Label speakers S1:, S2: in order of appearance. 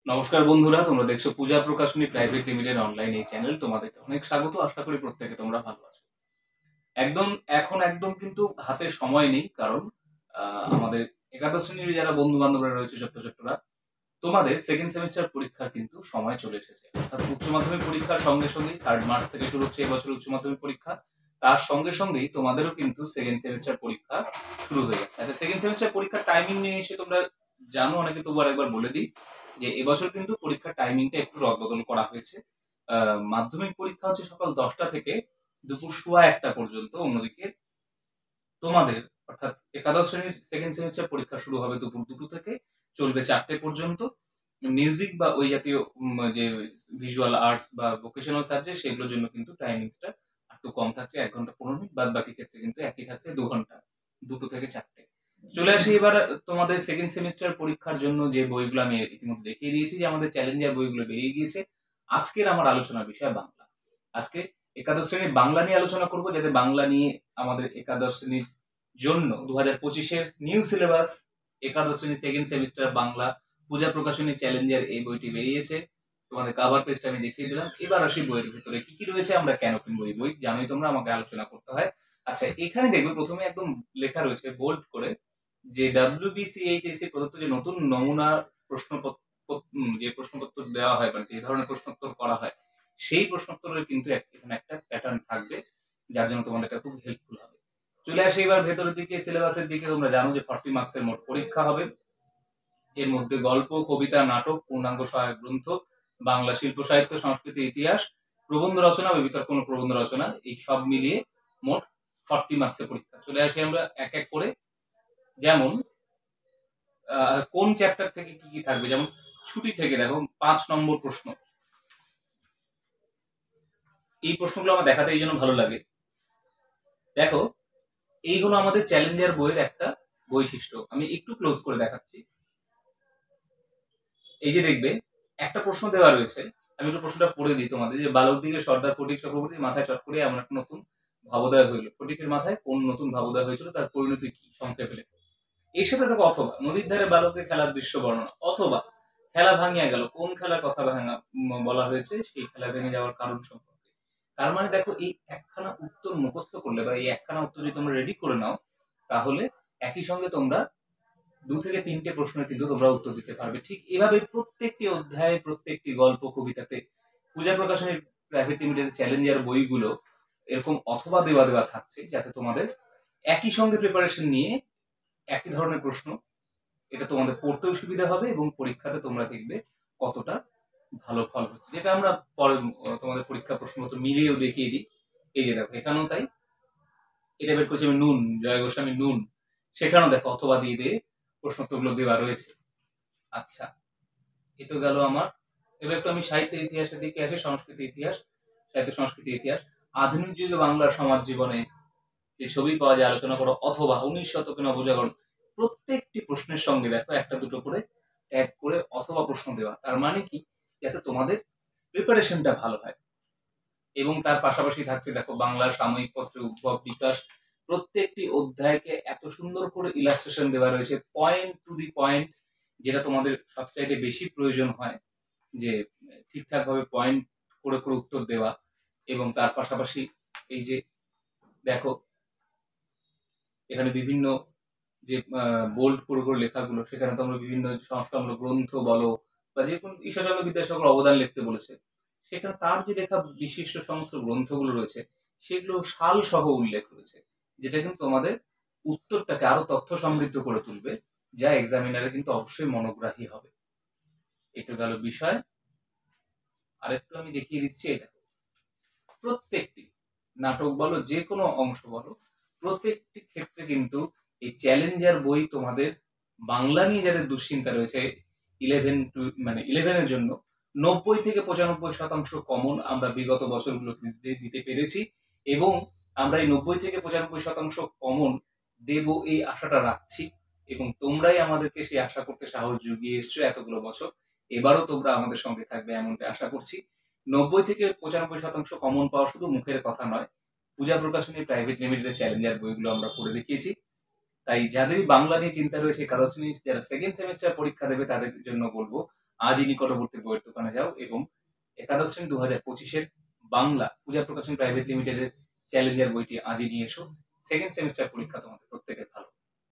S1: নমস্কার বন্ধুরা, তোমরা দেখছো পূজা প্রকাশনী প্রাইভেট লিমিটেড অনলাইন এই চ্যানেল। তোমাদেরকে অনেক স্বাগত। আশা করি প্রত্যেকে তোমরা ভালো আছো। এখন কিন্তু হাতে সময় নেই, কারণ আমাদের একাদশ শ্রেণীর যারা বন্ধু বান্ধবরা রয়েছে ছোট্ট ছোট্টরা, তোমাদের সেকেন্ড সেমিস্টার পরীক্ষার কিন্তু সময় চলে এসেছে। অর্থাৎ উচ্চ মাধ্যমিক পরীক্ষার সঙ্গে সঙ্গেই 3 মার্চ থেকে শুরু হচ্ছে এবছর উচ্চ মাধ্যমিক পরীক্ষা। তার সঙ্গে সঙ্গেই তোমাদেরও কিন্তু সেকেন্ড সেমিস্টার পরীক্ষা শুরু হয়ে যাচ্ছে। আচ্ছা, সেকেন্ড সেমিস্টার পরীক্ষার টাইমিং নিয়ে এসে তোমরা জানো, অনেকে তবু আরেকবার বলে দিই যে এবছর কিন্তু পরীক্ষার টাইমিংটা একটু রদবদল করা হয়েছে। মাধ্যমিক পরীক্ষা হচ্ছে সকাল 10টা থেকে দুপুর 1:15 পর্যন্ত। অন্যদিকে তোমাদের অর্থাৎ একাদশ শ্রেণীর সেকেন্ড সেমিস্টার পরীক্ষা শুরু হবে দুপুর 2টো থেকে, চলবে 4টে পর্যন্ত। মিউজিক বা ওই জাতীয় যে ভিজুয়াল আর্টস বা ভোকেশনাল সাবজেক্ট, সেগুলোর জন্য কিন্তু টাইমিংসটা একটু কম থাকছে, 1 ঘন্টা 15 মিনিট। বাদ বাকি ক্ষেত্রে কিন্তু একই থাকছে, 2 ঘন্টা, 2টো থেকে 4টে। চলে আসি এবার তোমাদের সেকেন্ড সেমিস্টার পরীক্ষার জন্য যে বইগুলো আমি ইতিমধ্যে দেখিয়ে দিয়েছি, যে আমাদের চ্যালেঞ্জার বইগুলো বেরিয়ে গিয়েছে। আজকের আমার আলোচনার বিষয় বাংলা। আজকে একাদশ শ্রেণীর বাংলা নিয়ে আলোচনা করব, যাতে বাংলা নিয়ে আমাদের একাদশ শ্রেণীর জন্য 2025-এর নিউ সিলেবাস একাদশ শ্রেণী সেকেন্ড সেমিস্টার বাংলা পূজা প্রকাশনী চ্যালেঞ্জার এই বইটি বেরিয়েছে। তোমাদের কাভার পেজটা আমি দেখিয়ে দিলাম। এবার আসি বইয়ের ভিতরে কি কি রয়েছে, আমরা কেন কিনবো এই বই, জানোই তোমরা, আমাকে আলোচনা করতে হয়। আচ্ছা, এখানে দেখবে প্রথমে একদম লেখা রয়েছে বোল্ড করে যে WBCHSC প্রদত্ত যে নতুন নমুনা যে প্রশ্নপত্র দেওয়া হয়, মানে যে ধরনের প্রশ্নোত্তর করা হয়, সেই প্রশ্নোত্তরের কিন্তু এখানে একটা প্যাটার্ন থাকবে, যার জন্য তোমাদের এটা খুব হেল্পফুল হবে। চলে আসে এবার ভেতরের দিকে, সিলেবাসের দিকে। তোমরা জানো যে 40 মার্কসের মোট পরীক্ষা হবে। এর মধ্যে গল্প, কবিতা, নাটক, পূর্ণাঙ্গ সহায়ক গ্রন্থ, বাংলা শিল্প সাহিত্য, সংস্কৃতি, ইতিহাস, প্রবন্ধ রচনা বা বিতর্কমূলক প্রবন্ধ রচনা, এই সব মিলিয়ে মোট 40 মার্কসের পরীক্ষা। চলে আসি আমরা এক এক করে। যেমন কোন চ্যাপ্টার থেকে কি কি থাকবে, যেমন ছুটি থেকে দেখো 5 নম্বর প্রশ্ন। এই প্রশ্নগুলো আমার দেখাতে এই জন্য ভালো লাগে। দেখো, এই হলো আমাদের চ্যালেঞ্জার বইয়ের একটা বৈশিষ্ট্য। আমি একটু ক্লোজ করে দেখাচ্ছি। এই যে দেখবে একটা প্রশ্ন দেওয়া রয়েছে, আমি একটু প্রশ্নটা পড়ে দিই তোমাদের, যে বালক দিকে সর্দার ফটিক চক্রবর্তীর মাথায় চট করে এমন একটা নতুন ভাবোদয় হইল। ফটিকের মাথায় কোন নতুন ভাবোদয় হয়েছিল, তার পরিণতি কি, সংক্ষেপে লেখো। এর সাথে দেখো অথবা নদীর ধারে বালকের খেলার দৃশ্য বর্ণনা, অথবা খেলা ভাঙিয়া গেল, কোন খেলার কথা বলা হয়েছে, সেই খেলা ভেঙে যাওয়ার কারণ সম্পর্কে। তার মানে দেখো, এই একখানা উত্তর মুখস্থ করলে বা এই একখানা উত্তর যদি তোমরা রেডি করে নাও, তাহলে একই সঙ্গে তোমরা 2 থেকে 3টে প্রশ্নের কিন্তু তোমরা উত্তর দিতে পারবে। ঠিক এভাবে প্রত্যেকটি অধ্যায়ে, প্রত্যেকটি গল্প, কবিতাতে পূজা প্রকাশনের প্রাইভেট লিমিটেড চ্যালেঞ্জার বইগুলো এরকম অথবা দেওয়া দেওয়া থাকছে, যাতে তোমাদের একই সঙ্গে প্রিপারেশন নিয়ে একই ধরনের প্রশ্ন, এটা তোমাদের পড়তেও সুবিধা হবে এবং পরীক্ষাতে তোমরা দেখবে কতটা ভালো ফল হচ্ছে। যেটা আমরা পরে তোমাদের পরীক্ষা প্রশ্নপত্র মিলিয়েও দেখিয়ে দিই। এই যে দেখো, এখানেও তাই। এটা বের করছি আমি নুন, জয় গোস্বামী নুন। সেখানেও দেখো অথবা দিয়ে দিয়ে প্রশ্নোত্তরগুলো দেওয়া রয়েছে। আচ্ছা, এ তো গেল আমার। এবার একটু আমি সাহিত্যের ইতিহাসের দিকে আসি। সংস্কৃতি ইতিহাস, সাহিত্য সংস্কৃতি ইতিহাস। আধুনিক যুগে বাংলার সমাজ জীবনে যে ছবি পাওয়া যায়, আলোচনা করো, অথবা 19 শতকে নবজাগরণ। প্রত্যেকটি প্রশ্নের সঙ্গে দেখো একটা দুটো করে ট্যাগ করে অথবা প্রশ্ন দেওয়া। তার মানে কি, যাতে তোমাদের প্রিপারেশনটা ভালো হয়। এবং তার পাশাপাশি থাকছে দেখো বাংলার সাময়িক পত্রের উদ্ভব বিকাশ। প্রত্যেকটি অধ্যায়কে এত সুন্দর করে ইলাস্ট্রেশন দেওয়া রয়েছে, পয়েন্ট টু দি পয়েন্ট, যেটা তোমাদের সবচাইতে বেশি প্রয়োজন হয়, যে ঠিকঠাক ভাবে পয়েন্ট করে করে উত্তর দেওয়া। এবং তার পাশাপাশি এই যে দেখো, এখানে বিভিন্ন যে বোল্ড করে করে লেখাগুলো, সেখানে তোমরা বিভিন্ন সংস্কারমূলক গ্রন্থ বলো বা যে কোন ঈশ্বরচন্দ্র বিদ্যাসাগর অবদান লিখতে বলেছে, সেখানে তার যে লেখা বিশিষ্ট সমস্ত গ্রন্থগুলো রয়েছে, সেগুলো সাল সহ উল্লেখ রয়েছে, যেটা কিন্তু তোমাদের উত্তরটাকে আরো তথ্য সমৃদ্ধ করে তুলবে, যা এক্সামিনারে কিন্তু অবশ্যই মনোগ্রাহী হবে। এটা গেল বিষয়। আরেকটু আমি দেখিয়ে দিচ্ছি। এটা প্রত্যেকটি নাটক বলো, যে কোনো অংশ বলো, প্রত্যেকটি ক্ষেত্রে কিন্তু এই চ্যালেঞ্জার বই তোমাদের বাংলা নিয়ে যাদের দুশ্চিন্তা রয়েছে, 11-এর জন্য 90 থেকে 95% কমন আমরা বিগত বছরগুলোতে দিতে পেরেছি। এবং আমরা এই 90 থেকে 95% কমন দেব, এই আশাটা রাখছি। এবং তোমরাই আমাদেরকে সেই আশা করতে সাহস জুগিয়ে এসছো এতগুলো বছর। এবারও তোমরা আমাদের সঙ্গে থাকবে এমনটা আশা করছি। 90 থেকে 95% কমন পাওয়া শুধু মুখের কথা নয়, পূজা প্রকাশনী প্রাইভেট লিমিটেডের চ্যালেঞ্জার বইগুলো আমরা পড়ে দেখিয়েছি। তাই যাদের বাংলা নিয়ে চিন্তা রয়েছে, একাদশ শ্রেণী যারা সেকেন্ড সেমিস্টার পরীক্ষা দেবে, তাদের জন্য বলবো আজই নিকটবর্তী বইয়ের দোকানে যাও এবং একাদশ শ্রেণী 2025-এর বাংলা পূজা প্রকাশন প্রাইভেট লিমিটেডের চ্যালেঞ্জার বইটি আজই নিয়ে এসো। সেকেন্ড সেমিস্টার পরীক্ষা তোমাদের প্রত্যেকের